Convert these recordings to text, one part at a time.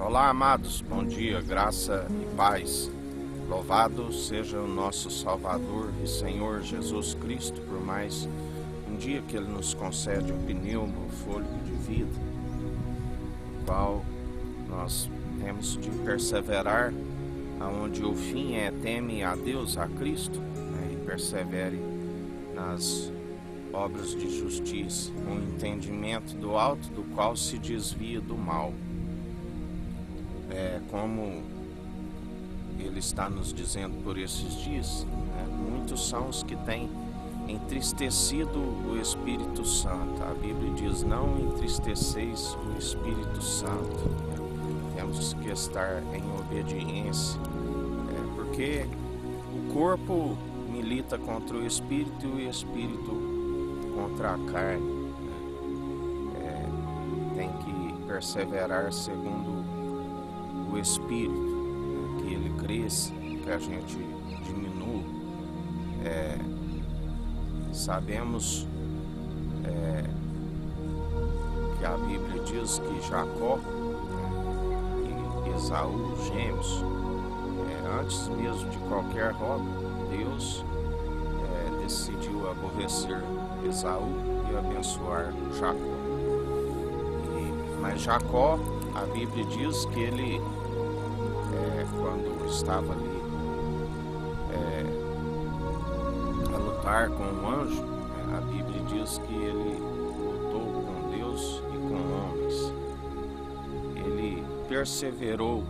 Olá, amados, bom dia, graça e paz. Louvado seja o nosso Salvador e Senhor Jesus Cristo por mais um dia que Ele nos concede o pneuma, o fôlego de vida, o qual nós temos de perseverar, aonde o fim é teme a Deus, a Cristo, e persevere nas obras de justiça, com o entendimento do alto, do qual se desvia do mal. Como Ele está nos dizendo por esses dias, muitos são os que têm entristecido o Espírito Santo. A Bíblia diz: não entristeceis o Espírito Santo. Temos que estar em obediência, porque o corpo milita contra o Espírito e o Espírito contra a carne. Tem que perseverar segundo o Espírito, que ele cresça, que a gente diminua. Sabemos que a Bíblia diz que Jacó e Esaú, gêmeos, antes mesmo de qualquer obra, Deus decidiu aborrecer Esaú e abençoar Jacó. Mas Jacó, a Bíblia diz que ele, quando estava ali a lutar com o anjo, a Bíblia diz que ele lutou com Deus e com homens. Ele perseverou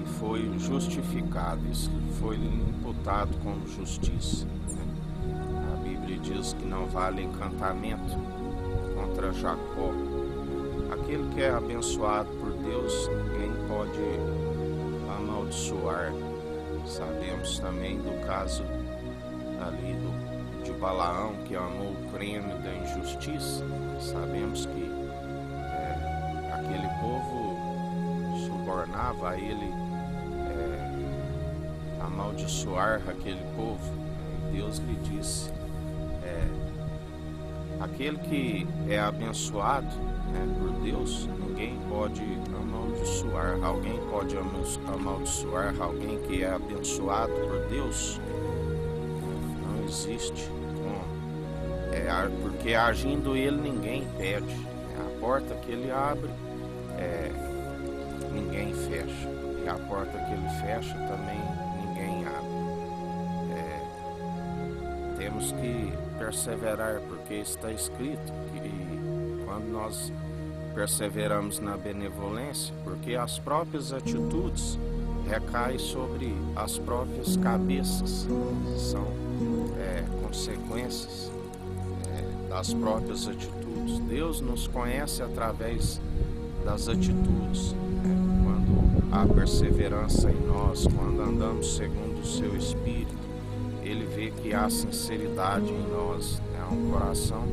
e foi justificado, isso foi imputado como justiça. A Bíblia diz que não vale encantamento contra Jacó. Aquele que é abençoado por Deus, ninguém pode amaldiçoar. Sabemos também do caso ali de Balaão, que amou o prêmio da injustiça. Sabemos que aquele povo subornava a ele amaldiçoar aquele povo. Deus lhe disse: aquele que é abençoado por Deus, ninguém pode amaldiçoar. Alguém pode amaldiçoar alguém que é abençoado por Deus? Não existe como. Porque agindo ele, ninguém impede. A porta que ele abre, ninguém fecha. E a porta que ele fecha também ninguém abre. Temos que perseverar, porque está escrito que quando nós perseveramos na benevolência, porque as próprias atitudes recaem sobre as próprias cabeças, são consequências das próprias atitudes. Deus nos conhece através das atitudes. Quando há perseverança em nós, quando andamos segundo o seu Espírito, Ele vê que há sinceridade em nós, um coração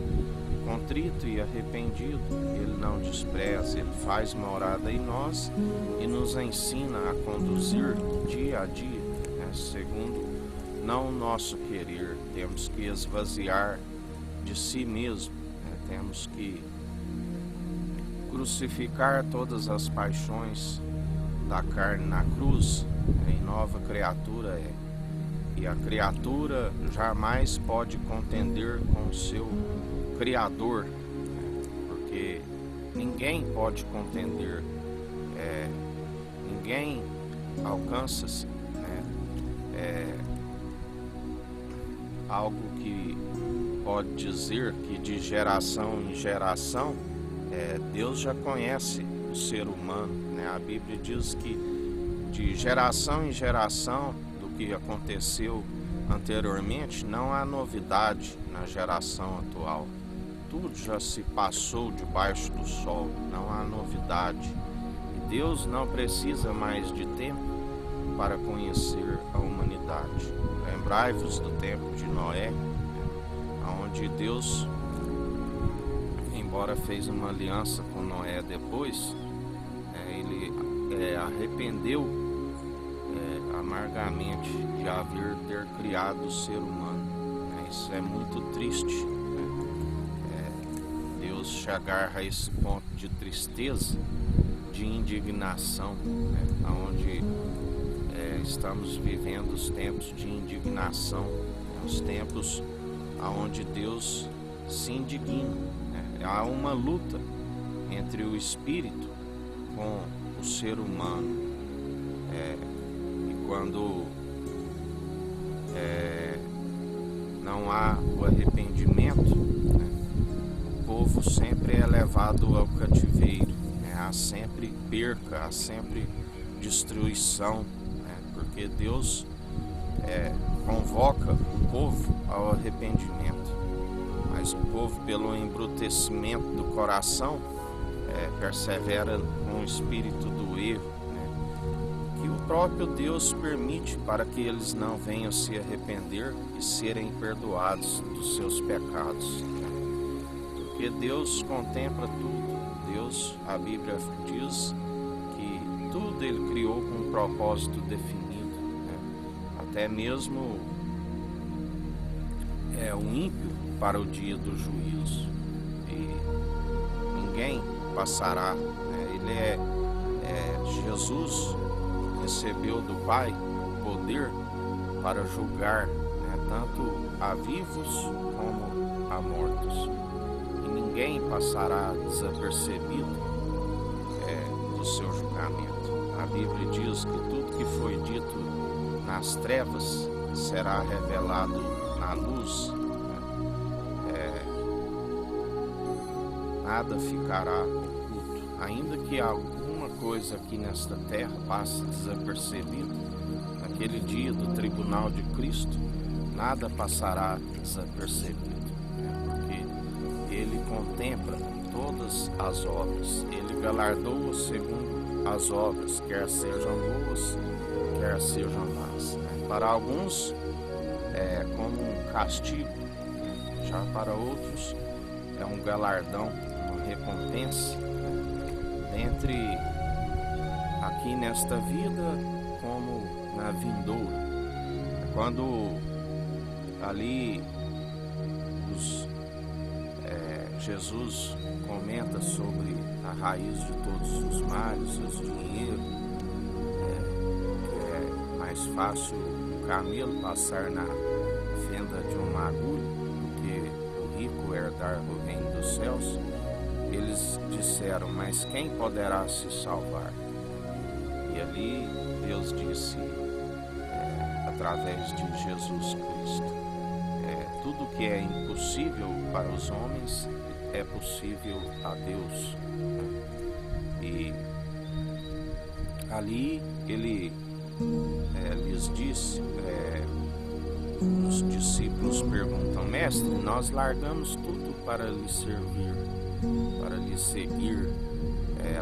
contrito e arrependido. Ele não despreza, Ele faz morada em nós e nos ensina a conduzir dia a dia, segundo não o nosso querer. Temos que esvaziar de si mesmo, temos que crucificar todas as paixões da carne na cruz. Em nova criatura e a criatura jamais pode contender com o seu Criador, porque ninguém pode contender, ninguém alcança-se, algo que pode dizer que de geração em geração Deus já conhece o ser humano, A Bíblia diz que de geração em geração do que aconteceu anteriormente não há novidade na geração atual. Tudo já se passou debaixo do sol, não há novidade. E Deus não precisa mais de tempo para conhecer a humanidade. Lembrai-vos do tempo de Noé, onde Deus, embora fez uma aliança com Noé depois, ele arrependeu amargamente de ter criado o ser humano. Isso é muito triste. podemos chegar a esse ponto de tristeza, de indignação, né? Onde estamos vivendo os tempos de indignação, os tempos onde Deus se indigna, né? Há uma luta entre o espírito com o ser humano, e quando não há o arrependimento, né, o povo sempre é levado ao cativeiro, né? Há sempre perca, há sempre destruição, né? Porque Deus convoca o povo ao arrependimento, mas o povo, pelo embrutecimento do coração, persevera com o espírito do erro, né? Que o próprio Deus permite para que eles não venham se arrepender e serem perdoados dos seus pecados, né? Porque Deus contempla tudo. Deus, a Bíblia diz que tudo Ele criou com um propósito definido, né? Até mesmo o ímpio para o dia do juízo, e ninguém passará, né? Jesus recebeu do Pai o poder para julgar, né, tanto a vivos como a mortos, e ninguém passará desapercebido do seu julgamento. A Bíblia diz que tudo que foi dito nas trevas será revelado na luz, né? Nada ficará oculto, ainda que alguma coisa aqui nesta terra passe desapercebido. Naquele dia do tribunal de Cristo, nada passará desapercebido, né? Porque Ele contempla todas as obras, Ele galardoa segundo as obras, quer sejam boas, quer sejam más, né? Para alguns é como um castigo, né? Já para outros é um galardão, uma recompensa, né? Dentre aqui nesta vida como na vindoura. Quando ali Jesus comenta sobre a raiz de todos os males, o dinheiro, que é mais fácil um camelo passar na fenda de uma agulha do que o rico herdar o reino dos céus. Eles disseram: mas quem poderá se salvar? E ali Deus disse, através de Jesus Cristo, tudo que é impossível para os homens é possível a Deus. E ali ele lhes disse, os discípulos perguntam: mestre, nós largamos tudo para lhe servir, para lhe seguir,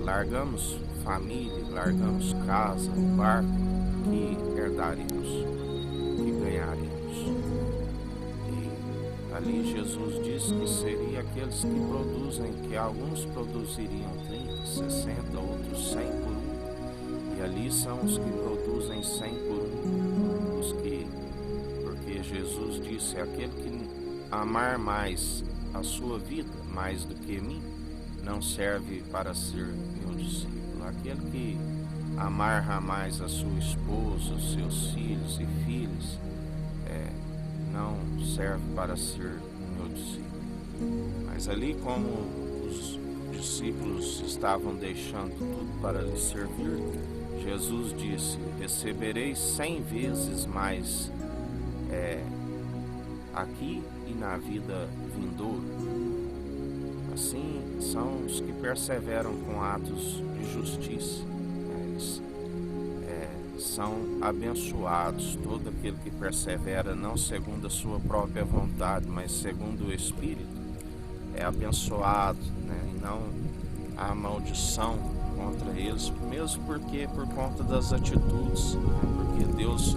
largamos família, largamos casa, barco, que herdaremos, que ganharemos. E ali Jesus disse que seria aqueles que produzem, que alguns produziriam 30, 60, outros 100 por um. E ali são os que produzem 100 por um, porque Jesus disse: aquele que amar mais a sua vida, mais do que mim, não serve para ser meu discípulo. Aquele que amar mais a sua esposa, os seus filhos e filhas, não serve para ser meu discípulo. Mas ali, como os discípulos estavam deixando tudo para lhe servir, Jesus disse: recebereis 100 vezes mais aqui e na vida vindoura. Assim são os que perseveram com atos de justiça. Eles são abençoados. Todo aquele que persevera não segundo a sua própria vontade, mas segundo o Espírito, é abençoado, né? E não há maldição contra eles, mesmo porque por conta das atitudes, né? Porque Deus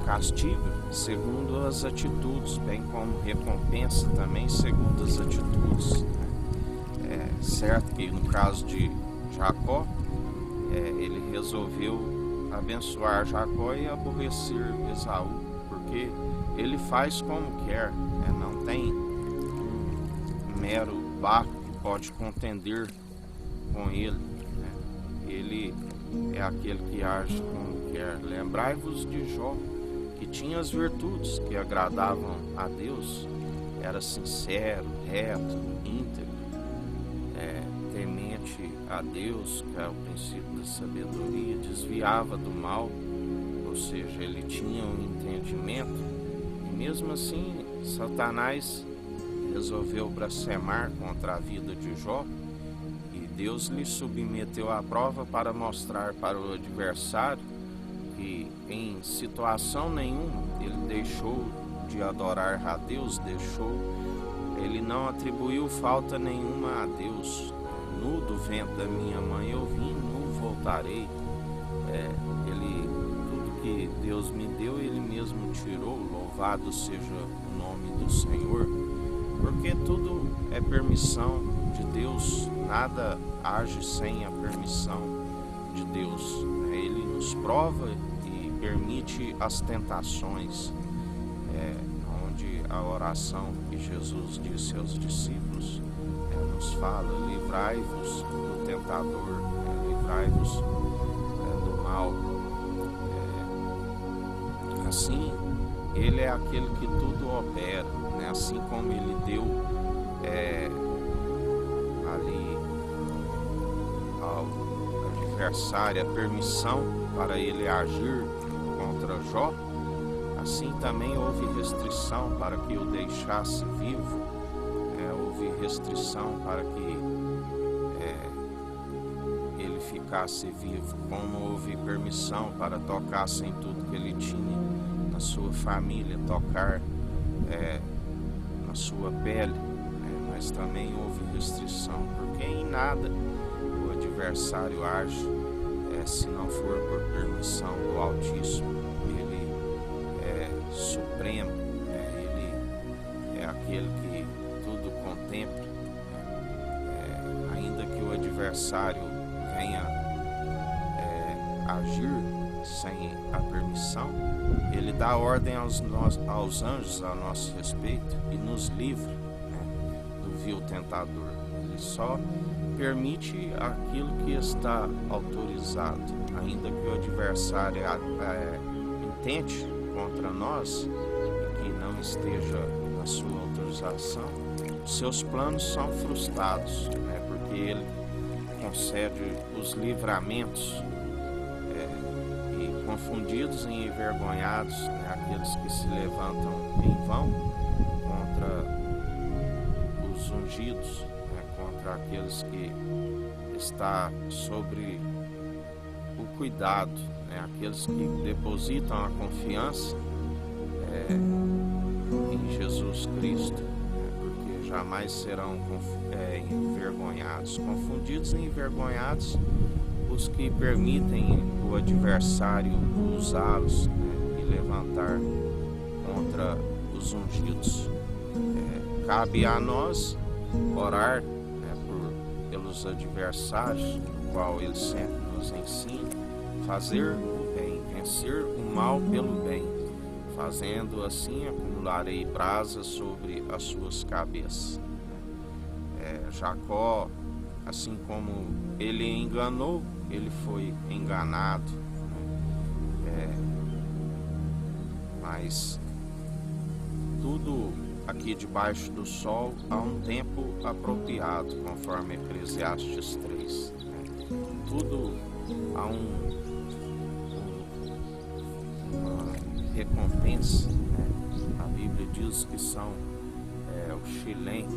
castiga segundo as atitudes, bem como recompensa também segundo as atitudes, né? Certo que no caso de Jacó, ele resolveu abençoar Jacó e aborrecer Esaú, porque ele faz como quer, né? Não tem mero barco que pode contender com ele, né? Ele é aquele que age como quer. Lembrai-vos de Jó, que tinha as virtudes que agradavam a Deus, era sincero, reto, íntegro, temente a Deus, que é o princípio da sabedoria, desviava do mal, ou seja, ele tinha um entendimento, e mesmo assim Satanás resolveu blasfemar contra a vida de Jó, e Deus lhe submeteu à prova para mostrar para o adversário que em situação nenhuma ele deixou de adorar a Deus, ele não atribuiu falta nenhuma a Deus. Nu do ventre da minha mãe eu vim, nu voltarei. Tudo que Deus me deu, ele mesmo tirou. Louvado seja o nome do Senhor, porque tudo é permissão de Deus, nada age sem a permissão de Deus. Ele nos prova e permite as tentações, onde a oração que Jesus disse aos discípulos nos fala: livrai-vos do tentador, livrai-vos do mal. Assim, ele é aquele que tudo opera, né? Assim como ele deu ali ao adversário a permissão para ele agir contra Jó, assim também houve restrição para que o deixasse vivo, houve restrição para que ele ficasse vivo, como houve permissão para tocar em tudo que ele tinha na sua família, tocar na sua pele, mas também houve restrição, porque em nada o adversário age se não for por permissão do Altíssimo. Ele é supremo, ele é aquele que tudo contempla, ainda que o adversário venha agir sem a permissão, ele dá ordem aos anjos a nosso respeito e nos livra, do vil tentador. Ele só permite aquilo que está autorizado, ainda que o adversário intente contra nós e que não esteja na sua autorização, seus planos são frustrados, porque ele concede os livramentos, e confundidos e envergonhados, aqueles que se levantam em vão contra os ungidos, contra aqueles que está sobre o cuidado, aqueles que depositam a confiança em Jesus Cristo, porque jamais serão envergonhados. Confundidos e envergonhados os que permitem o adversário usá-los, e levantar contra os ungidos. Cabe a nós orar pelos adversários, no qual ele sempre nos ensina: fazer o bem, vencer o mal pelo bem. Fazendo assim, acumularei brasas sobre as suas cabeças. Jacó, assim como ele enganou, ele foi enganado, mas tudo aqui debaixo do sol há um tempo apropriado, conforme Eclesiastes 3. Tudo há uma recompensa, A Bíblia diz que são o Shilem,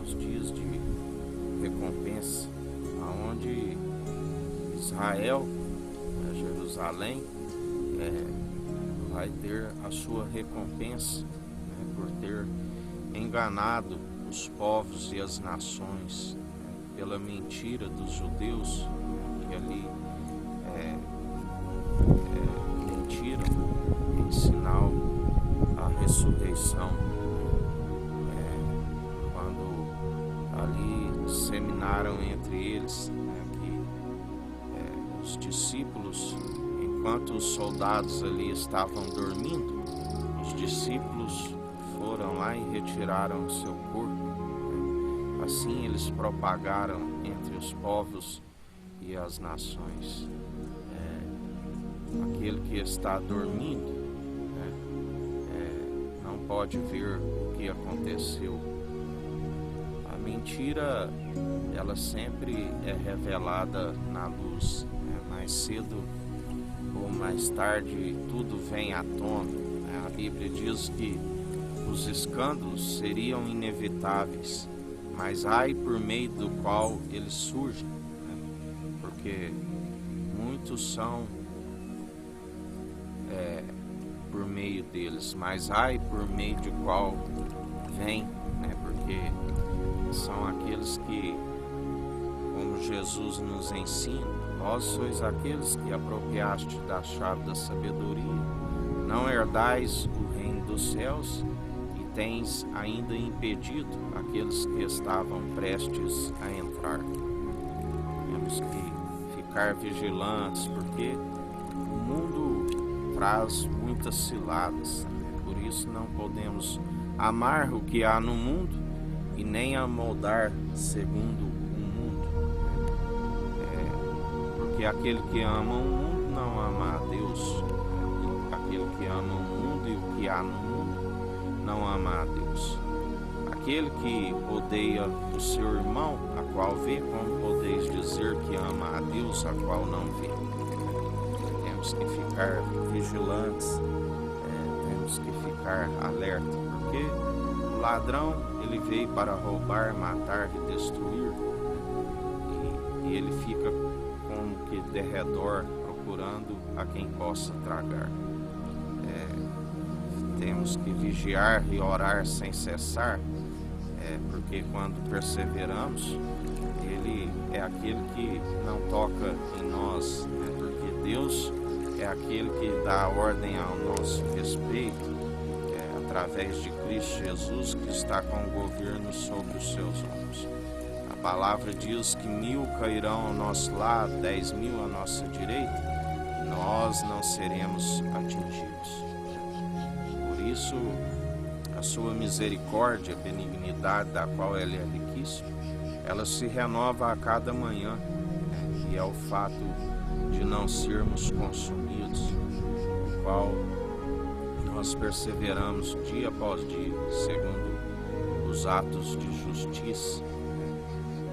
os dias de recompensa, aonde Israel, Jerusalém, vai ter a sua recompensa, por ter enganado os povos e as nações, pela mentira dos judeus, que ali mentiram em sinal à ressurreição, quando ali seminaram entre eles, que os discípulos, enquanto os soldados ali estavam dormindo, os discípulos foram lá e retiraram o seu corpo. assim eles propagaram entre os povos e as nações. Aquele que está dormindo, não pode ver o que aconteceu. A mentira, ela sempre é revelada na luz, mais cedo ou mais tarde tudo vem à tona. A Bíblia diz que os escândalos seriam inevitáveis, mas ai por meio do qual eles surgem, porque muitos são por meio deles, mas ai por meio de qual vem, porque são aqueles que, como Jesus nos ensina, vós sois aqueles que apropriaste da chave da sabedoria, não herdais o reino dos céus, e tens ainda impedido aqueles que estavam prestes a entrar. Temos que ficar vigilantes, porque o mundo traz muitas ciladas, por isso não podemos amar o que há no mundo e nem amoldar segundo o mundo, porque aquele que ama o mundo não ama a Deus, aquele que ama o mundo e o que há no mundo não ama a Deus. Aquele que odeia o seu irmão, a qual vê, como podeis dizer que ama a Deus, a qual não vê? Temos que ficar vigilantes, temos que ficar alerta, porque o ladrão, ele veio para roubar, matar e destruir, e ele fica como que de redor procurando a quem possa tragar. Temos que vigiar e orar sem cessar, porque quando perseveramos, ele é aquele que não toca em nós, porque Deus é aquele que dá ordem ao nosso respeito, através de Cristo Jesus, que está com o governo sobre os seus ombros. A palavra diz que 1000 cairão ao nosso lado, 10.000 à nossa direita, e nós não seremos atingidos. Por isso, a sua misericórdia, benignidade, da qual ele é riquíssimo, ela se renova a cada manhã, e é o fato de não sermos consumidos, o qual nós perseveramos dia após dia, segundo os atos de justiça.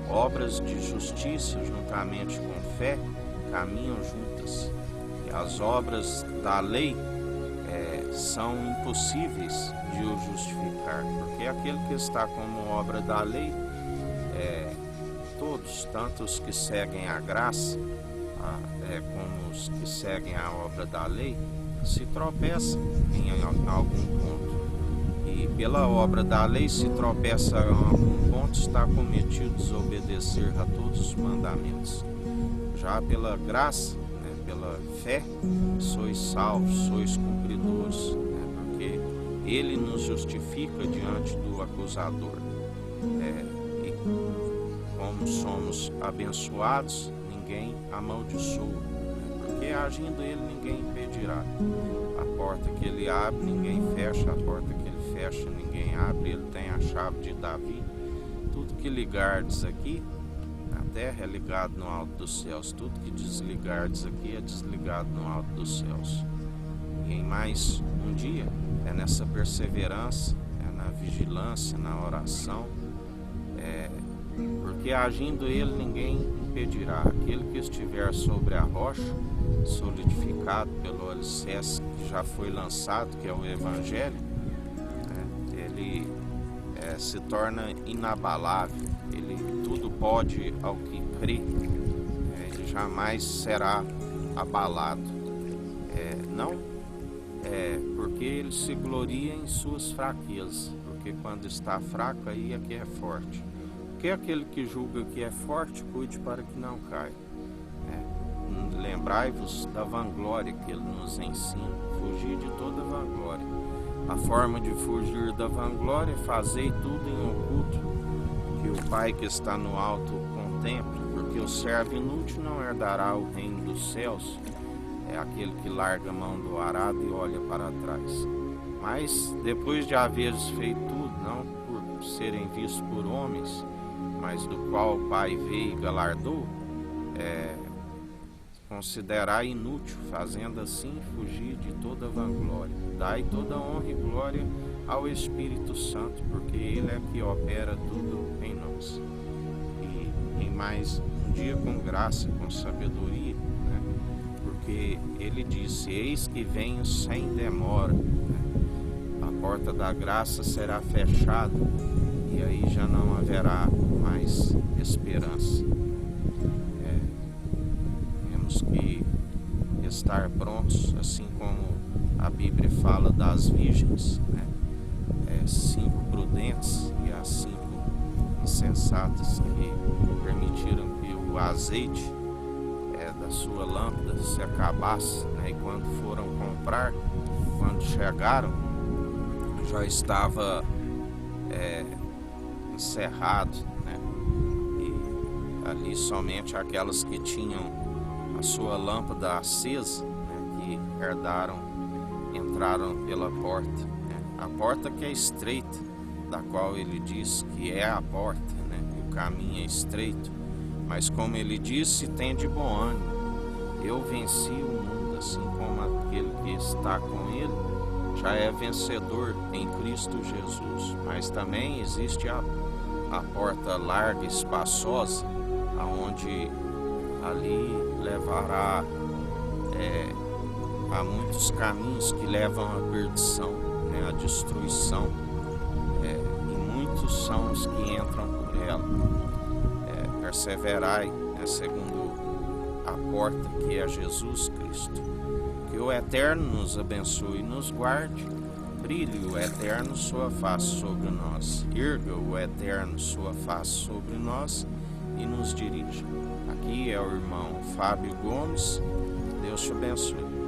Obras de justiça, juntamente com fé, caminham juntas, e as obras da lei são impossíveis de o justificar, porque aquele que está como obra da lei, todos, tanto os que seguem a graça, como os que seguem a obra da lei, se tropeçam em algum ponto. E pela obra da lei, se tropeça em algum ponto, está cometido desobedecer a todos os mandamentos. Já pela graça, pela fé, sois salvos, sois cumpridores, porque ele nos justifica diante do acusador. E como somos abençoados, ninguém amaldiçoa, porque agindo ele, ninguém impedirá. A porta que ele abre, ninguém fecha; a porta que ele fecha, ninguém abre. Ele tem a chave de Davi. Tudo que ligardes aqui na terra é ligado no alto dos céus, tudo que desligardes aqui é desligado no alto dos céus. E em mais um dia, é nessa perseverança, é na vigilância, na oração, porque agindo ele, ninguém impedirá. Aquele que estiver sobre a rocha, solidificado pelo alicerce que já foi lançado, que é o Evangelho, ele se torna inabalável. Ele tudo pode ao que crê, ele jamais será abalado. Não porque ele se gloria em suas fraquezas, porque quando está fraco, aí é que é forte. Porque aquele que julga que é forte, cuide para que não caia. Lembrai-vos da vanglória que ele nos ensina, fugir de toda vanglória. A forma de fugir da vanglória é fazer tudo em oculto, que o Pai que está no alto contempla, porque o servo inútil não herdará o reino dos céus. É aquele que larga a mão do arado e olha para trás. Mas depois de haveres feito tudo, não por serem vistos por homens, mas do qual o Pai veio e galardou, considerar inútil, fazendo assim fugir de toda vanglória. Dai toda honra e glória ao Espírito Santo, porque Ele é que opera tudo em nós. E em mais um dia com graça, com sabedoria, né? Porque Ele disse: eis que venho sem demora, né? A porta da graça será fechada e aí já não haverá mais esperança. Temos que estar prontos, assim como a Bíblia fala das virgens, né? 5 prudentes e as 5 insensatas que permitiram que o azeite da sua lâmpada se acabasse, né? E quando foram comprar, quando chegaram, já estava encerrado, né? E ali somente aquelas que tinham a sua lâmpada acesa, né, que entraram pela porta, né? A porta que é estreita, da qual ele diz que é a porta, né? O caminho é estreito, mas como ele disse, tem de bom ânimo. Eu venci o mundo, assim como aquele que está com ele já é vencedor em Cristo Jesus. Mas também existe a porta larga, espaçosa, aonde ali levará a muitos caminhos que levam à perdição, né, à destruição, e muitos são os que entram por ela. Perseverai, né, segundo a porta que é Jesus Cristo. Que o Eterno nos abençoe e nos guarde. Brilhe o Eterno sua face sobre nós. Erga o Eterno sua face sobre nós e nos dirija. Aqui é o irmão Fábio Gomes. Deus te abençoe.